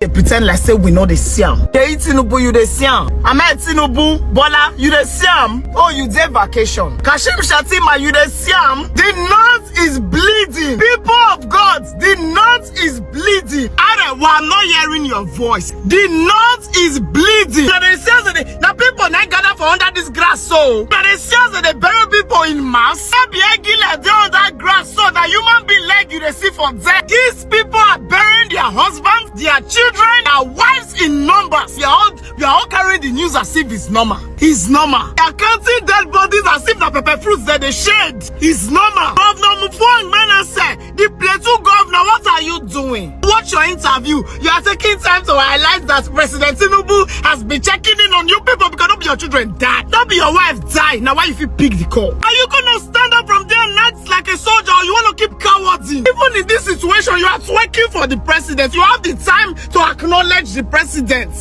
They pretend like say we know the Siam. They Tinubu, you the Siam. Ahmed Tinubu, Bola, you the Siam. Oh, you dey vacation. Kashim Shatima, you the Siam. The north is bleeding. People of God, the north is bleeding. Arewa, I'm not hearing your voice. The north is bleeding. Now people now gather for under this grass, so now they say that they bury people in mass. They on that grass, so that human being like you they see for death. These people are burying their husbands, their children, their wives in numbers. We are all carrying the news as if it's normal. It's normal. They are counting dead bodies as if the pepper fruits that they shed. It's normal. Governor Mufwang Mena said, the Plateau governor, what are you doing? Watch your interview. You are taking time to highlight that President Tinubu has been checking in on you people because not be your children die. Not be your wife die. Now why if you pick the call? Are you gonna stand up from there and act like a soldier, or you wanna keep cowarding? Even in this situation, you are twerking for the president. You have the time to acknowledge the president.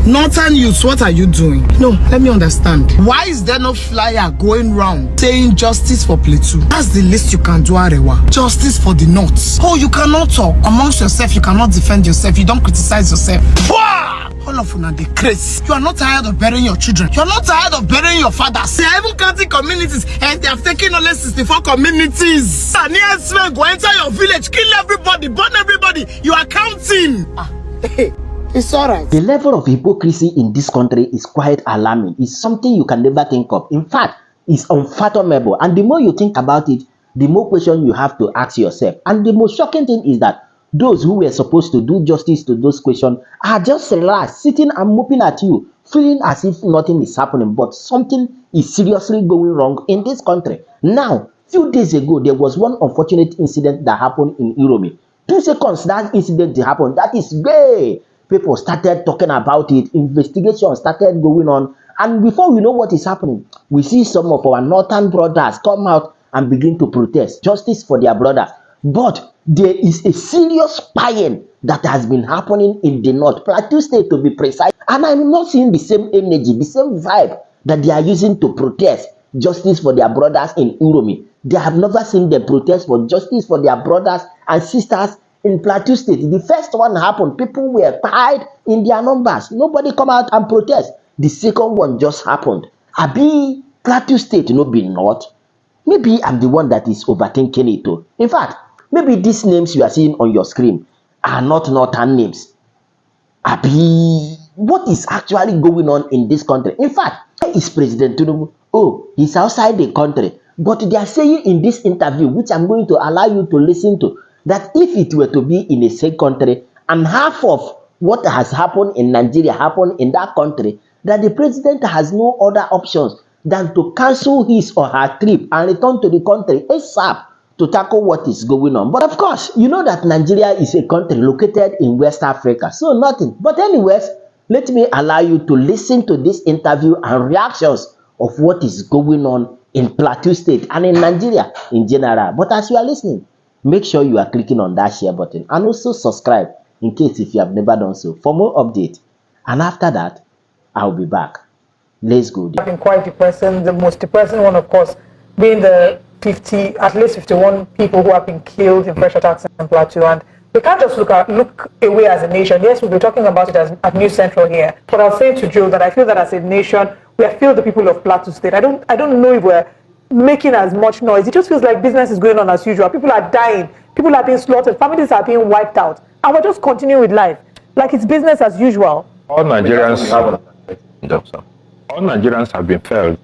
Northern youths, what are you doing? No, let me understand. Why is there no flyer going round saying justice for Plateau? That's the least you can do, Arewa. Justice for the North. Oh, you cannot talk amongst yourself. You cannot defend yourself. You don't criticize yourself. All of you are the crazy. You are not tired of burying your children. You are not tired of burying your fathers. They are even counting communities, and they have taken only 64 communities. Herdsmen go enter your village, kill everybody, burn everybody. You are counting. It's alright. The level of hypocrisy in this country is quite alarming. It's something you can never think of. In fact, it's unfathomable. And the more you think about it, the more questions you have to ask yourself. And the most shocking thing is that those who were supposed to do justice to those questions are just relaxed, sitting and moping at you, feeling as if nothing is happening. But something is seriously going wrong in this country. Now, few days ago, there was one unfortunate incident that happened in Iromi. 2 seconds that incident happened. That is great. People started talking about it. Investigation started going on. And before we know what is happening, we see some of our northern brothers come out and begin to protest justice for their brother. But there is a serious spying that has been happening in the north, Plateau State to be precise. And I'm not seeing the same energy, the same vibe that they are using to protest justice for their brothers in Uromi. They have never seen them protest for justice for their brothers and sisters in Plateau State. The first one happened, people were tied in their numbers. Nobody come out and protest. The second one just happened. Abi Plateau State no be not. Maybe I'm the one that is overthinking it too. In fact, maybe these names you are seeing on your screen are not northern names. Abi, what is actually going on in this country? In fact, where is President Tinubu? Oh, he's outside the country. But they are saying in this interview, which I'm going to allow you to listen to, that if it were to be in a safe country and half of what has happened in Nigeria happened in that country, that the president has no other options than to cancel his or her trip and return to the country ASAP to tackle what is going on. But of course, you know that Nigeria is a country located in West Africa, so nothing. But anyways, let me allow you to listen to this interview and reactions of what is going on in Plateau State and in Nigeria in general. But as you are listening, make sure you are clicking on that share button and also subscribe in case if you have never done so for more updates. And after that, I'll be back. Let's go there. Been quite depressing. The most depressing one, of course, being the at least 51 people who have been killed in fresh attacks in Plateau. And we can't just look away as a nation. Yes, we'll be talking about it at News Central here. But I'll say to Joe that I feel that as a nation, we feel the people of Plateau State. I don't know if we're making as much noise. It just feels like business is going on as usual. People are dying. People are being slaughtered. Families are being wiped out. And we're just continuing with life. Like it's business as usual. All Nigerians have been failed.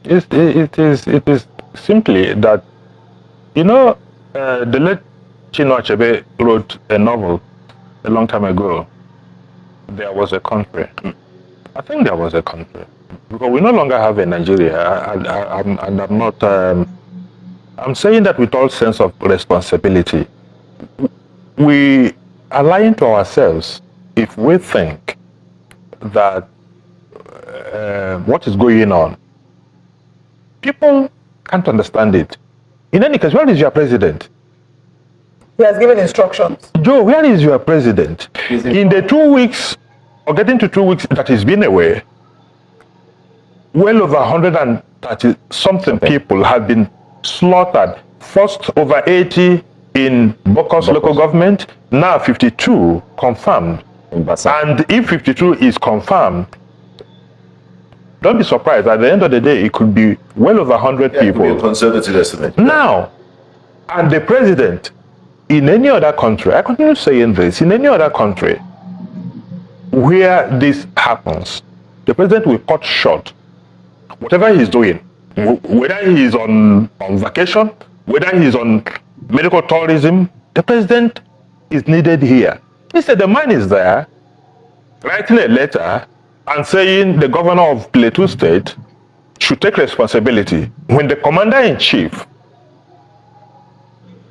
It is simply that, you know, the late Chinua Achebe wrote a novel a long time ago. There was a country. I think there was a country. Because we no longer have a Nigeria. I'm saying that with all sense of responsibility. We are lying to ourselves if we think that what is going on, people can't understand it. In any case, where is your president? He has given instructions. Joe, where is your president? In the 2 weeks, or getting to 2 weeks that he's been away, well over 130 something people have been slaughtered. First over 80 in Bokos local government, now 52 confirmed. And if 52 is confirmed, don't be surprised. At the end of the day, it could be well over 100 people. It could be a conservative estimate. Now, and the president, in any other country, I continue saying this, in any other country where this happens, the president will cut short whatever he's doing, whether he's on vacation, whether he's on medical tourism, the president is needed here. Instead, the man is there writing a letter and saying the governor of Plateau State should take responsibility when the commander-in-chief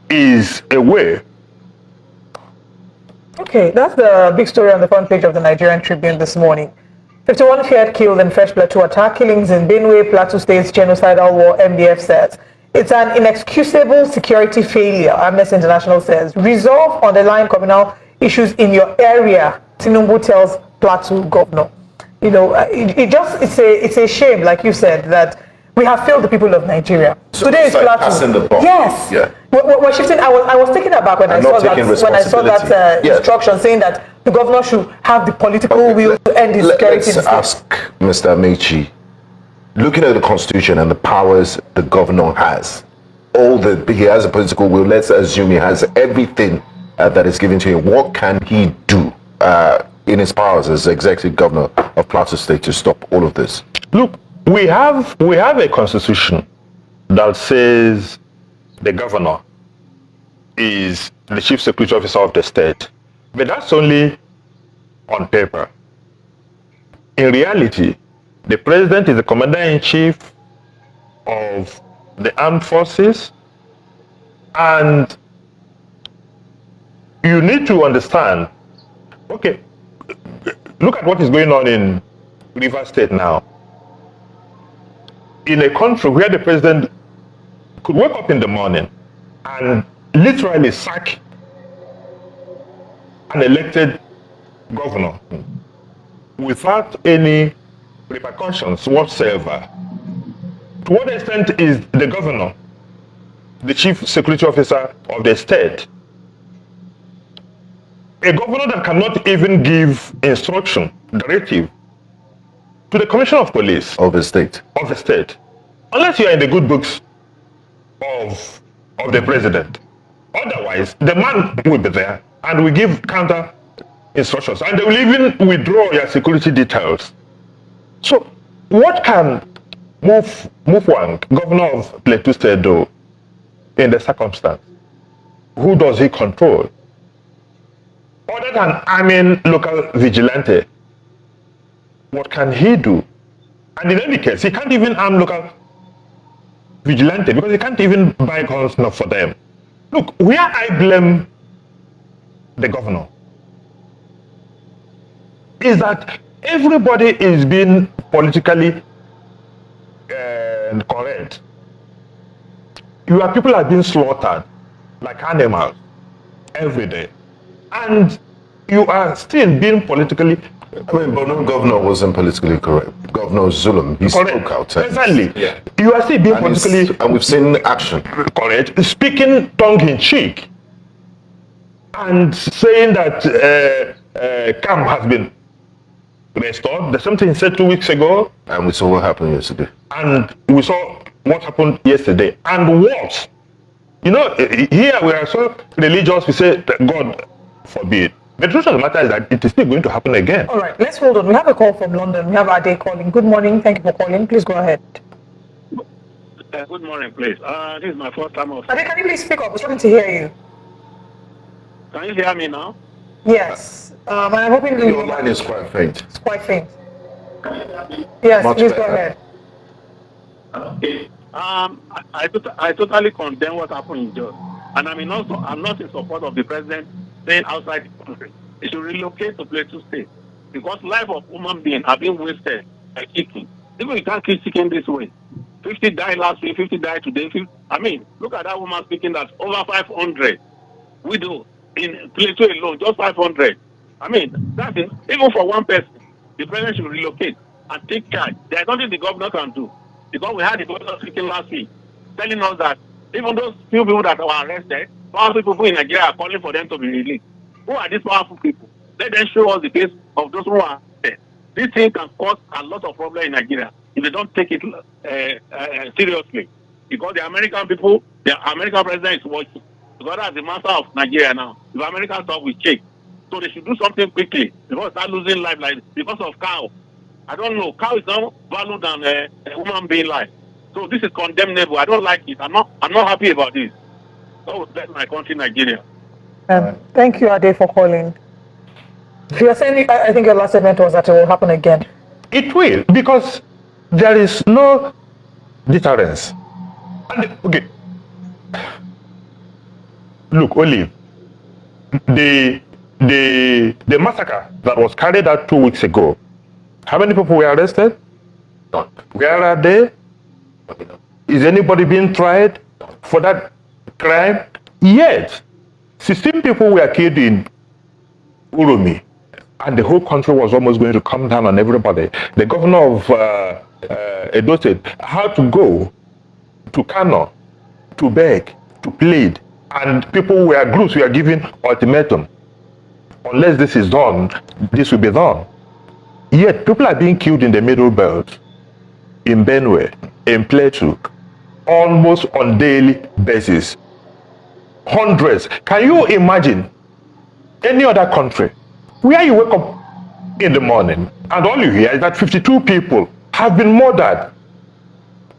is away. Okay, that's the big story on the front page of the Nigerian Tribune this morning. 51 feared killed in fresh Plateau attack. Killings in Benue, Plateau State's genocidal war, MDF says. It's an inexcusable security failure, Amnesty International says. Resolve underlying communal issues in your area, Tinubu tells Plateau governor. You know, it's a shame, like you said, that we have failed the people of Nigeria. So today is like Plateau. passing the buck. Yes. Yeah. We're shifting. I was taken aback when I saw that Yes. instruction saying that the governor should have the political will to end the security. Let's ask Mr. Amechi, looking at the constitution and the powers the governor has, he has a political will. Let's assume he has everything that is given to him. What can he do in his powers as executive governor of Plateau State to stop all of this? Look, we have a constitution that says the governor is the chief security officer of the state, but that's only on paper. In reality, the president is the commander-in-chief of the armed forces, and you need to understand, okay, look at what is going on in Rivers State now. In a country where the president could wake up in the morning and literally sack an elected governor without any repercussions whatsoever. To what extent is the governor the chief security officer of the state? A governor that cannot even give instruction, directive, to the commissioner of police of the state, unless you are in the good books of the president. Otherwise, the man will be there and will give counter instructions, and they will even withdraw your security details. So, what can Mufwang, governor of Plateau State, do in the circumstance? Who does he control? Other than arming local vigilante, what can he do? And in any case, he can't even arm local vigilante because he can't even buy guns enough for them. Look, where I blame the governor is that everybody is being politically correct. Your people are being slaughtered like animals every day, and you are still being politically. I mean, but no governor wasn't politically correct. Governor Zulum, he spoke out. Exactly. Yeah. You are still being politically. And we've seen action. Correct. Speaking tongue-in-cheek and saying that camp has been restored. There's something he said 2 weeks ago. And we saw what happened yesterday. And we saw what happened yesterday. And what? You know, here we are so religious, we say that God forbid. But the truth of the matter is that it is still going to happen again. All right, let's hold on. We have a call from London. We have Ade calling. Good morning. Thank you for calling. Please go ahead. Good morning, please. This is my first time of... Ade, can you please speak up? We're trying to hear you. Can you hear me now? Yes. And I'm hoping your line is quite faint. It's quite faint. Yes, Much please better. go ahead. Okay. I totally condemn what happened in Jos. And I'm not in support of the president staying outside the country. He should relocate to Plateau State. Because life of human beings have been wasted by chicken. Even you can't keep chicken this way. 50 died last week, 50 died today. Look at that woman speaking that over 500 widows in Plateau alone, just 500. That's it. Even for one person, the president should relocate and take charge. There's nothing the governor can do. Because we had the governor speaking last week, telling us that even those few people that were arrested, powerful people in Nigeria are calling for them to be released. Who are these powerful people? Let them show us the case of those who are there. This thing can cause a lot of problems in Nigeria if they don't take it seriously. Because the American people, the American president is watching. Because that's the master of Nigeria now. If American stuff will change. So they should do something quickly before they start losing life like because of cow. I don't know. Cow is not valued than a human being life. So this is condemnable. I don't like it. I'm not happy about this. So that's my country, Nigeria. Thank you, Ade, for calling. You are saying, I think your last statement was that it will happen again. It will, because there is no deterrence. And, okay. Look, Olive, the massacre that was carried out 2 weeks ago, how many people were arrested? None. Where are they? Is anybody being tried for that crime? Yet, 16 people were killed in Uromi, and the whole country was almost going to come down on everybody. The governor of Edo State had to go to Kano to beg, to plead, and groups were given ultimatum. Unless this is done, this will be done. Yet, people are being killed in the Middle Belt, in Benue, in Plateau, almost on daily basis. Hundreds. Can you imagine any other country where you wake up in the morning and all you hear is that 52 people have been murdered?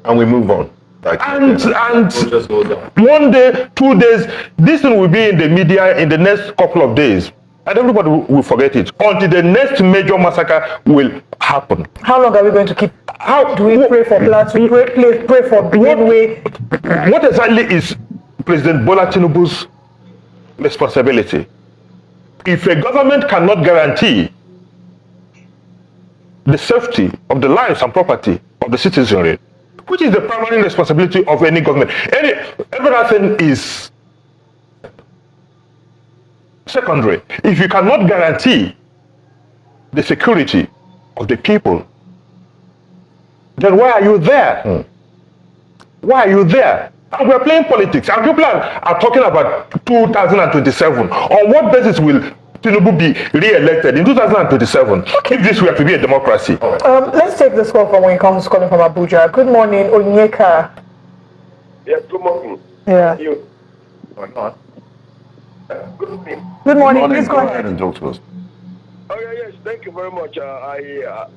And we move on. And one day, 2 days, this thing will be in the media in the next couple of days. And everybody will forget it until the next major massacre will happen. How long are we going to keep? How do we pray for Plateau? Pray for Benue? What exactly is President Bola Tinubu's responsibility? If a government cannot guarantee the safety of the lives and property of the citizenry, which is the primary responsibility of any government, everything is secondary. If you cannot guarantee the security of the people, then why are you there? Why are you there? And we're playing politics, and people are talking about 2027. On what basis will Tinubu be re-elected in 2027 if this were to be a democracy? Let's take this call from when he comes calling from Abuja. Good morning, Onyeka. Yes, good morning. Yeah. You. Or not. Good morning. Good morning. Please go ahead. And talk to us. Oh yeah, yes. Thank you very much. I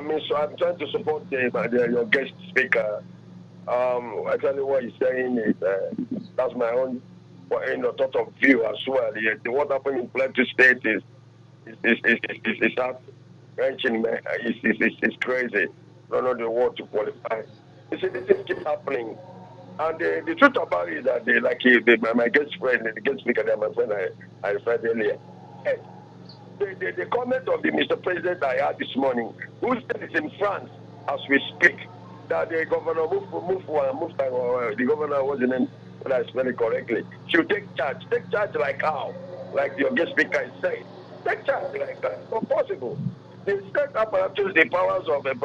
mean, so I'm trying to support your guest speaker. Actually, what he's saying is that's my own thought of view as well. What happened in Plateau State is heart-wrenching. It's crazy. I don't know the word to qualify. You see, this thing keeps happening. And the truth about it is that my guest friend, the guest speaker, my friend I referred earlier, the comment of the Mr. President I had this morning, who said it's in France as we speak, that the governor the governor wasn't in, when I spell it correctly, should take charge. Take charge like how? Like your guest speaker is saying. Take charge like that. It's not possible. The state apparatus, the powers of the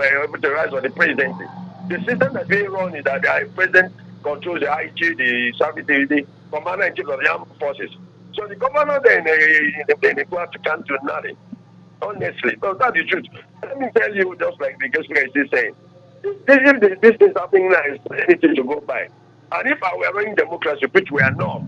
rise of the presidency. The system that's being run is that the president controls the IG, the service, the commander-in-chief of the armed forces. So the governor then go out to cancel nothing. Honestly, so that's the truth. Let me tell you, just like the guest speaker is saying, this is something now is anything to go by. And if I were running democracy, which we are not,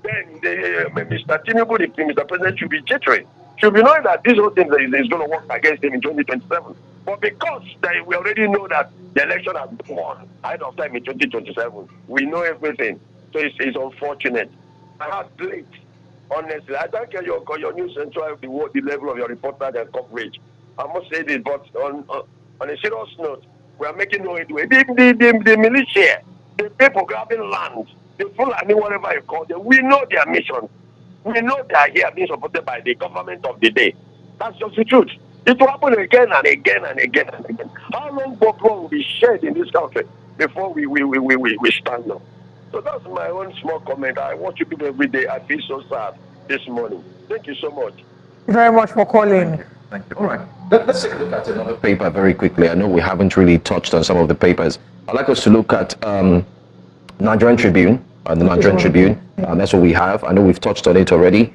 then Mr. Tinubu, Mr. President, should be jittering. Should be knowing that this whole thing is going to work against him in 2027. But because we already know that the election has been won ahead of time in 2027, we know everything. So it's unfortunate. I had late, honestly. I don't care your news central, the level of your reportage and coverage. I must say this, but on a serious note, we are making no headway. The militia, the people grabbing land, the Fulani, whatever you call them, we know their mission. We know they are here being supported by the government of the day. That's just the truth. It will happen again and again and again and again. How long blood will be shed in this country before we stand up? So that's my own small comment. I watch you people every day. I feel so sad this morning. Thank you so much. Thank you very much for calling. Thank you. All right. Let's take a look at another paper very quickly. I know we haven't really touched on some of the papers. I'd like us to look at Nigerian Tribune. the Nigerian Tribune. That's what we have. I know we've touched on it already.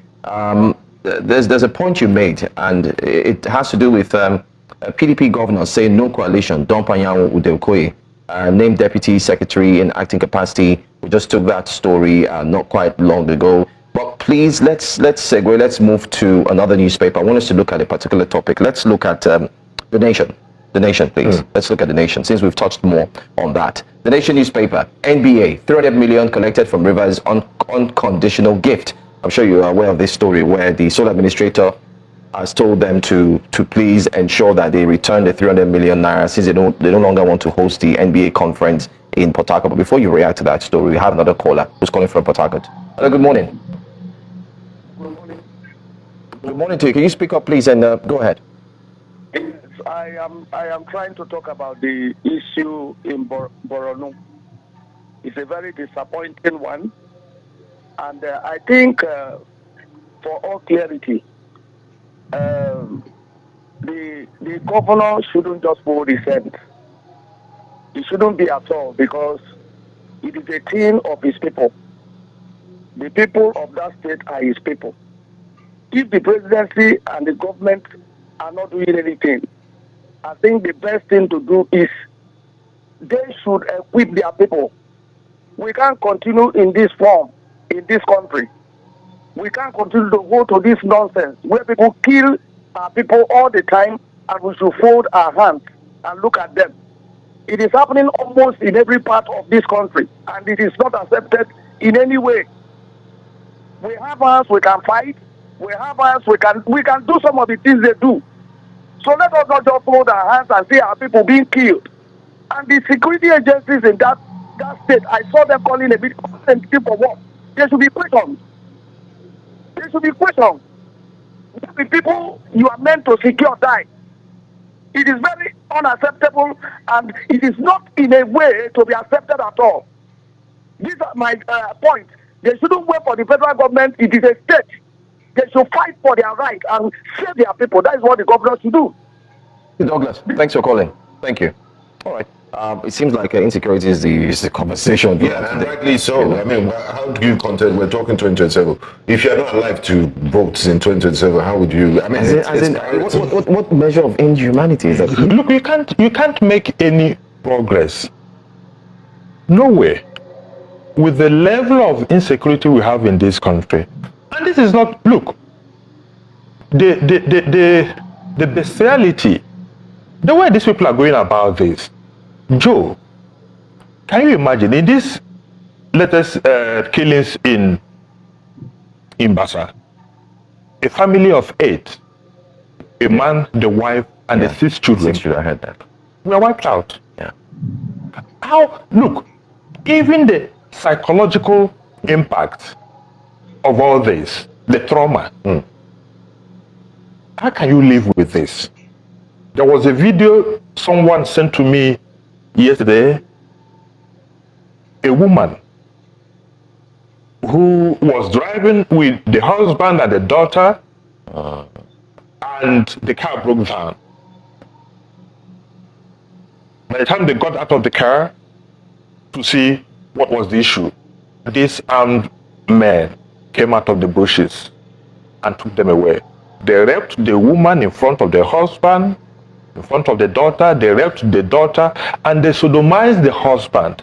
There's a point you made, and it has to do with PDP governor saying no coalition. Don Panyan Udeokoye, named deputy secretary in acting capacity. We just took that story not quite long ago. But please, let's segue. Let's move to another newspaper. I want us to look at a particular topic. Let's look at The Nation. The Nation, please. Let's look at The Nation, since we've touched more on that. The Nation newspaper, NBA, 300 million collected from Rivers on unconditional gift. I'm sure you are aware of this story where the sole administrator has told them to please ensure that they return the 300 million naira since they no longer want to host the NBA conference in Port Harcourt. But before you react to that story, we have another caller who's calling from Port Harcourt. Hello, good morning. Good morning to you. Can you speak up, please, and go ahead? Yes, I am trying to talk about the issue in Borno. It's a very disappointing one, and I think for all clarity, the governor shouldn't just hold his hand. It shouldn't be at all, because it is a thing of his people. The people of that state are his people. If the presidency and the government are not doing anything, I think the best thing to do is they should equip their people. We can't continue in this form in this country. We can't continue to go to this nonsense where people kill our people all the time, and we should fold our hands and look at them. It is happening almost in every part of this country, and it is not accepted in any way. We have us, we can fight. We have us, we can do some of the things they do. So let us not just hold our hands and see our people being killed. And the security agencies in that state, I saw them calling a bit sensitive for what? They should be questioned. They should be questioned. The people you are meant to secure die. It is very unacceptable, and it is not in a way to be accepted at all. These are my points. They shouldn't wait for the federal government. It is a state. They should fight for their right and save their people. That is what the governor should do. Douglas, thanks for calling. Thank you. All right. It seems like insecurity is the conversation. Yeah, and rightly so. I mean, how do you contest? We're talking 2027. If you're not alive to vote in 2027, how would you? I mean, what measure of inhumanity is that? Look, you can't make any progress. No way. With the level of insecurity we have in this country, and this is not, look, the bestiality, the way these people are going about this, Joe, can you imagine in these latest killings in Basa, a family of 8, a man, the wife, and the 6 children. 6 children, I heard that. We are wiped out. Yeah. How, look, even the psychological impact of all this, the trauma, how can you live with this? There was a video someone sent to me yesterday, a woman who was driving with the husband and the daughter, and the car broke down. By the time they got out of the car to see what was the issue, these armed men came out of the bushes and took them away. They raped the woman in front of the husband, in front of the daughter. They raped the daughter, and they sodomized the husband.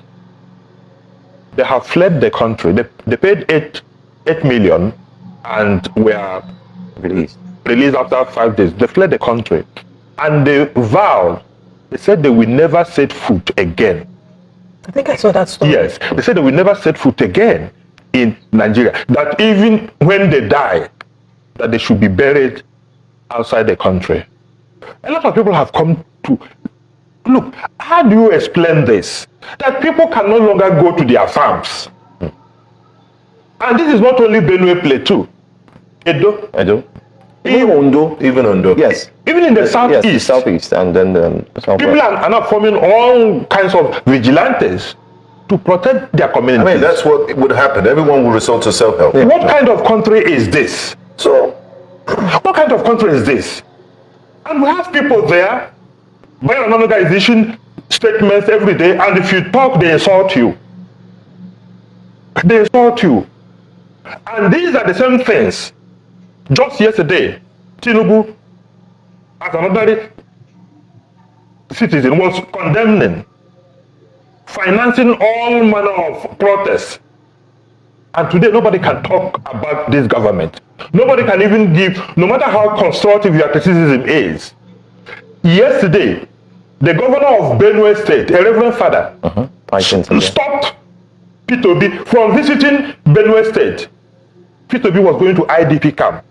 They have fled the country. They paid 8 million and were released after 5 days. They fled the country, and they vowed, they said they will never set foot again. I think I saw that story. Yes, they said they will never set foot again in Nigeria. That even when they die, that they should be buried outside the country. A lot of people have come to look. How do you explain this? That people can no longer go to their farms. And this is not only Benue Plateau, Edo. Even Ondo. Yes. Even in the southeast. Yes, the southeast, and then the southwest. People are now forming all kinds of vigilantes to protect their communities. I mean, that's what would happen. Everyone will resort to self-help. Yeah. What kind of country is this? So, what kind of country is this? And we have people there, by an organization, statements every day, and if you talk, they insult you. They insult you. And these are the same things. Just yesterday, Tinubu, as an ordinary citizen, was condemning, financing all manner of protests. And today, nobody can talk about this government. Nobody can even give, no matter how constructive your criticism is. Yesterday, the governor of Benue State, a reverend father, stopped P2B from visiting Benue State. P2B was going to IDP camp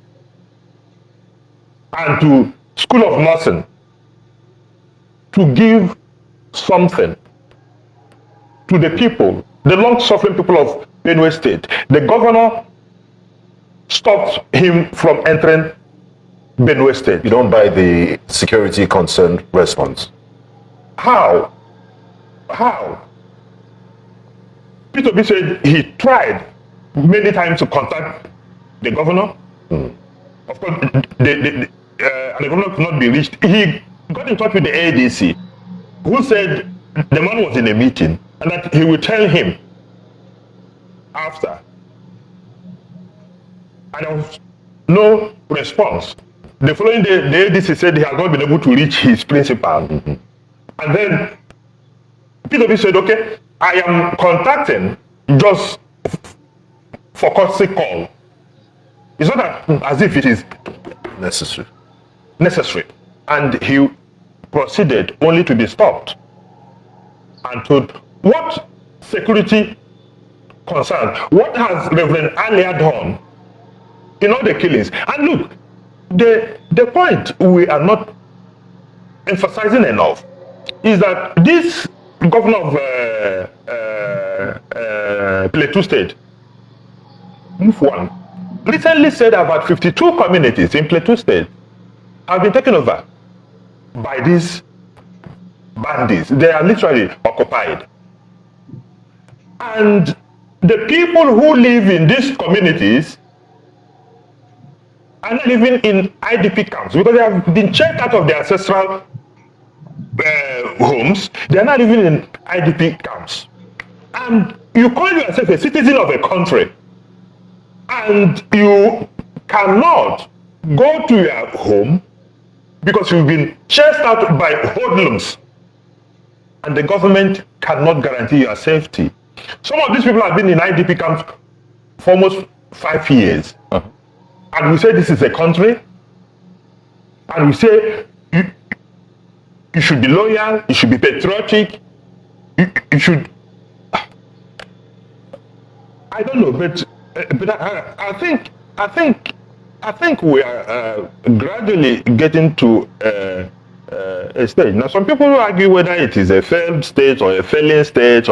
and to School of Nursing to give something to the people, the long-suffering people of Benue State. The governor stopped him from entering Benue State. You don't buy the security concern response. How? P2B said he tried many times to contact the governor. Of course, the governor could not be reached. He got in touch with the ADC, who said the man was in a meeting and that he would tell him after. And there was no response. The following day, the ADC said he had not been able to reach his principal. And then P2B said, okay, I am contacting just for courtesy call. It's not as if it is necessary. And he proceeded only to be stopped and told what security concerns, what has Reverend Alia done in all the killings. And look, the point we are not emphasizing enough is that this governor of Plateau State, Mufwan, recently said about 52 communities in Plateau State have been taken over by these bandits. They are literally occupied. And the people who live in these communities are not living in IDP camps because they have been checked out of their ancestral homes. They are not living in IDP camps. And you call yourself a citizen of a country and you cannot go to your home because you've been chased out by hoodlums and the government cannot guarantee your safety. Some of these people have been in IDP camps for almost 5 years. And we say this is a country, and we say you should be loyal, you should be patriotic, you should. I don't know, but I think we are gradually getting to a stage. Now, some people argue whether it is a failed state or a failing state,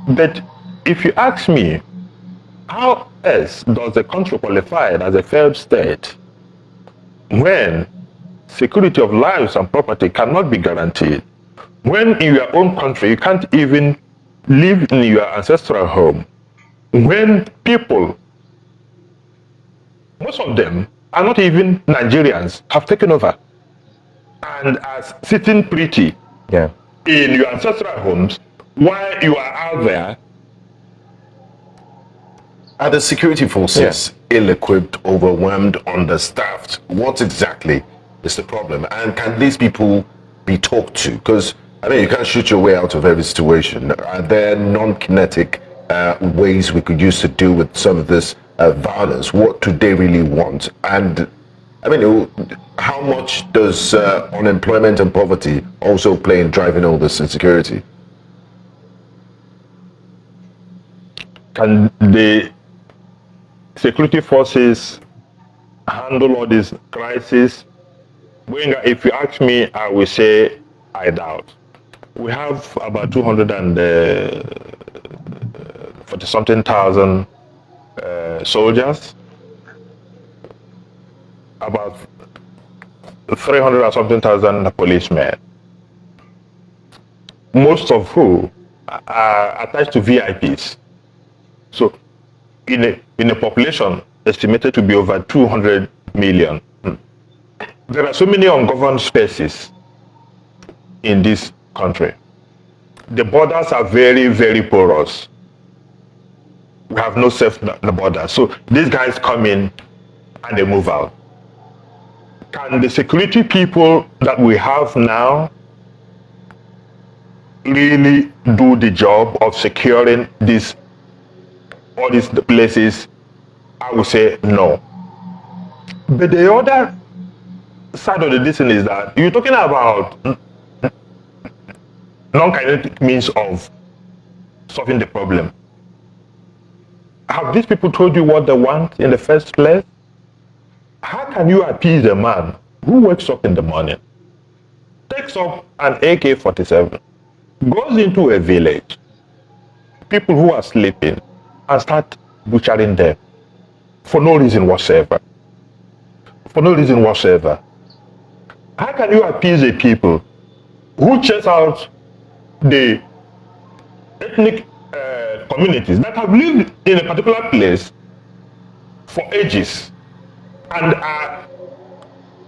but if you ask me, how else does a country qualify as a failed state when security of lives and property cannot be guaranteed? When in your own country you can't even live in your ancestral home? When people, most of them are not even Nigerians, have taken over and are sitting pretty in your ancestral homes while you are out there. Are the security forces ill-equipped, overwhelmed, understaffed? What exactly is the problem? And can these people be talked to? Because, I mean, you can't shoot your way out of every situation. Are there non-kinetic ways we could use to deal with some of this violence? What do they really want? And, I mean, how much does unemployment and poverty also play in driving all this insecurity? Can the security forces handle all these crises? If you ask me, I will say I doubt. We have about 240-something thousand soldiers, about 300 and something thousand policemen, most of who are attached to VIPs. So in a population estimated to be over 200 million, there are so many ungoverned spaces in this country. The borders are very, very porous. we have no safe border. So these guys come in and they move out. Can the security people that we have now really do the job of securing all these places? I would say no. But the other side of the distance is that you're talking about non-kinetic means of solving the problem. Have these people told you what they want in the first place? How can you appease a man who wakes up in the morning, takes up an AK-47, goes into a village, people who are sleeping, and start butchering them for no reason whatsoever? For no reason whatsoever. How can you appease the people who chase out the ethnic communities that have lived in a particular place for ages and are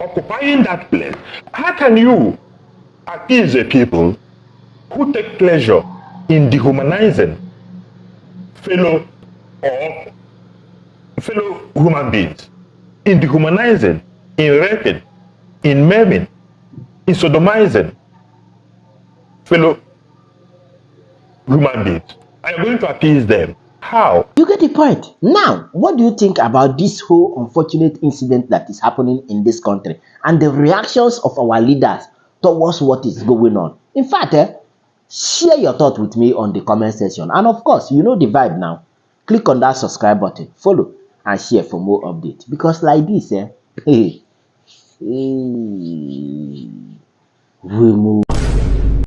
occupying that place? How can you appease the people who take pleasure in dehumanizing fellow human beings, in dehumanizing, in raping, in maiming, in sodomizing fellow human beings? Are you going to appease them? How? You get the point. Now, what do you think about this whole unfortunate incident that is happening in this country and the reactions of our leaders towards what is going on? In fact, share your thought with me on the comment section. And of course, you know the vibe now. Click on that subscribe button, follow, and share for more updates. Because like this, we move.